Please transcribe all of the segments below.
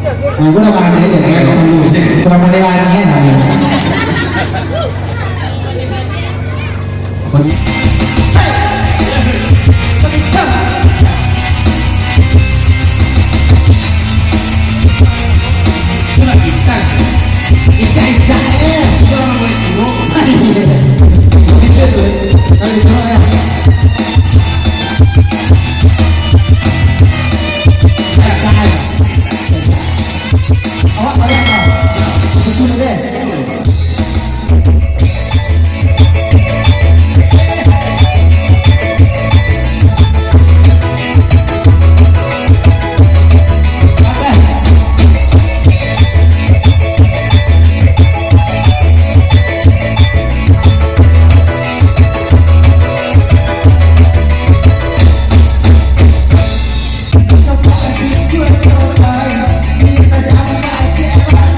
Gue udah makan aja nih, kurang modelannya nih. Kita jangan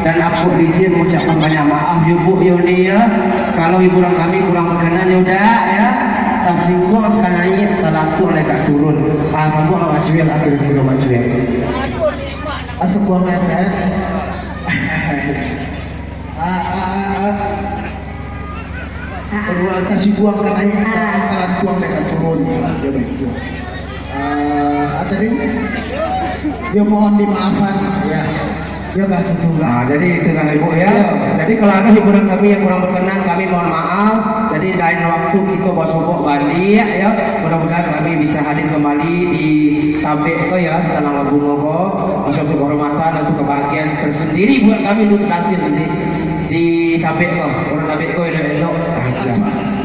dan aku izin mengucapkan banyak maaf ibu Yuni ya. Kalau hiburan kami kurang berkenan ya udah ya. Tak singgung akan naik, tak laku mereka turun. Sambung sama Cuel akhir kilo Cuel. Sebuah mepet. Kasih buang kan naik, antara tuang mereka turun. Ya baik tuang. Tadi, dia mohon dimaafkan ya. Ya gak cukup lah. Jadi itulah ibu ya. Jadi kalau ada hiburan kami yang kurang berkenan, kami mohon maaf. Jadi lain waktu kita bosok balik ya. Mudah-mudahan kami bisa hadir kembali di tabek itu ya, di Tanah Bungo ko. Masuk kehormatan untuk kebahagiaan tersendiri buat kami untuk tampil di tabek ko. Orang tabek ko elok-elok.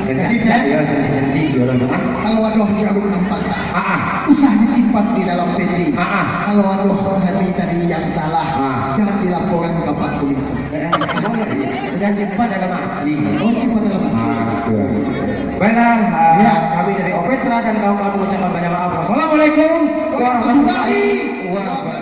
Jadi ya cantik-cantik orang. Kalau waduh jarum nampak usah disimpan di dalam peti. Kalau waduh kami tadi yang salah, jangan dilaporkan ke Pak Polisi. Sudah simpan dalam hati. Oh, simpan dalam hati. Baiklah, kami dari Opetra dan kawan-kawan mengucapkan banyak maaf. Wassalamualaikum warahmatullahi wabarakatuh.